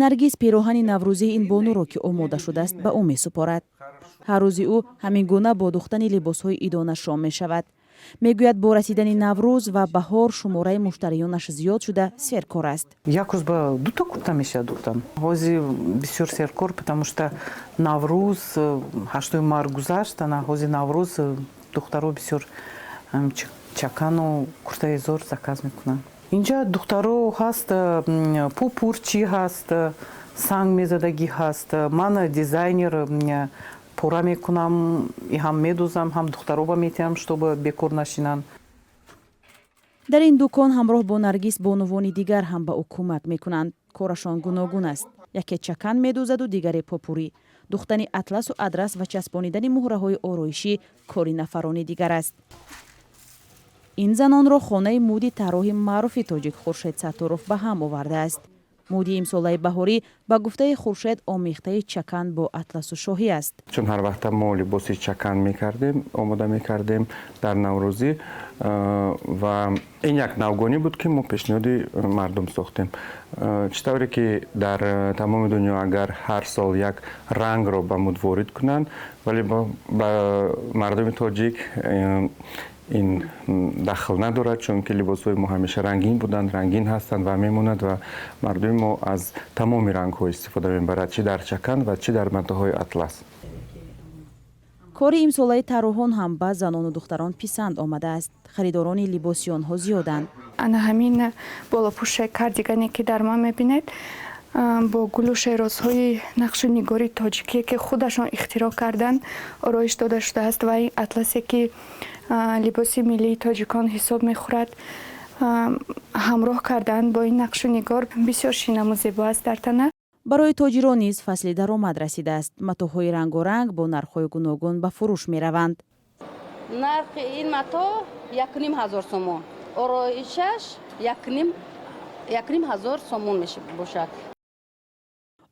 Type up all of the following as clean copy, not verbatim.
наргиз пироҳани наврӯзии ин бонуро ки омода шудааст ба ӯ месупорад. ҳар рӯзи ӯ ҳамин гуна бо духтани либосҳои идона шом мешавад. мегӯяд бо расидани наврӯз ва баҳор шумораи муштариёнаш зиёд шуда серкор аст. Як рӯз ба 2 курта мешавдухтам. ҳозир бисёр серкор, потому что наврӯз 8 март гузашт, ана ҳозир наврӯз духтаро бисёр чакану куртаи зор заказ мекунанд. инҷа духтаро ҳаст, пупурчӣ ҳаст, сангмезадагӣ ҳаст. ман дизайнер, пора мекунам, ҳам медузам, ҳам духтароба метиҳам, чтобы бекор нашинанд. дар ин дукон ҳамроҳ бо наргиз бонувони дигар ҳам ба ӯ кӯмак мекунанд. корашон гуногун аст. яке чакан медузаду дигаре попурӣ. духтани атласу адрас ва часпонидани муҳраҳои ороишӣ кори нафарони дигар аст. ин занонро хонаи муди тарроҳи маъруфи тоҷик хуршед саттуров ба ҳам овардааст. муди имсолаи баҳорӣ ба гуфтаи хуршед омехтаи чакан бо атласу шоҳӣ аст. чун ҳар вақта мо либоси чакан мекардем, омода мекардем дар наврӯзӣ ва ин як навгонӣ буд ки мо пешниҳоди мардум сохтем. чӣ тавре ки дар тамоми дунё агар ҳар сол як рангро ба муд ворид кунанд, вале ба мардуми тоҷик ин дахл надорад, чунки либосҳои мо ҳамеша рангин буданд, рангин ҳастанд ва мемонад ва мардуми мо аз тамоми рангҳо истифода мебарад, чӣ дар чакан ва чӣ дар матоъҳои атлас. кори имсолаи тарроҳон ҳам ба занону духтарон писанд омадааст. харидорони либосёнҳо зиёданд. ана ҳамин болопӯше кардигане ки дар ман мебинед, бо гулу шерозҳои нақшу нигори тоҷикие ки худашон ихтироъ карданд ороиш дода шудааст ва ин атласе ки либоси миллии тоҷикон ҳисоб мехӯрад ҳамроҳ карданд бо ин нақшу нигор. бисёр шинаму зебо аст дар тана. барои тоҷирон низ фасли даромад расидааст. матоъҳои рангоранг бо нархҳои гуногун ба фурӯш мераванд. нархи ин матоъ 1500 сомон, ороишаш 1500 сомон мебошад.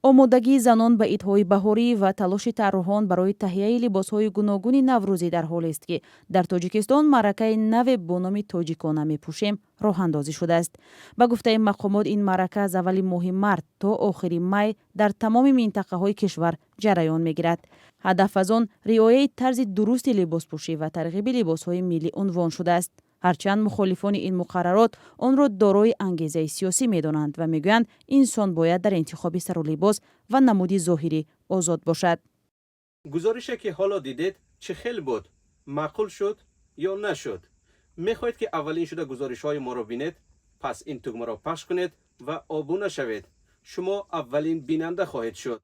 омодагии занон ба идҳои баҳорӣ ва талоши тарроҳон барои таҳияи либосҳои гуногуни наврӯзӣ дар ҳолест ки дар тоҷикистон маъракаи наве бо номи тоҷикона мепӯшем роҳандозӣ шудааст. ба гуфтаи мақомот ин маърака аз аввали моҳи март то охири май дар тамоми минтақаҳои кишвар ҷараён мегирад. ҳадаф аз он риояи тарзи дурусти либоспӯшӣ ва тарғиби либосҳои миллӣ унвон шудааст. ҳарчанд мухолифони ин муқаррарот онро дорои ангезаи сиёсӣ медонанд ва мегӯянд инсон бояд дар интихоби сару либос ва намуди зоҳирӣ озод бошад. гузорише ки ҳоло дидед чӣ хел буд? маъқул шуд ё нашуд? мехоҳед ки аввалин шуда гузоришҳои моро бинед? пас ин тугмаро пахш кунед ва обуна шавед. шумо аввалин бинанда хоҳед шуд.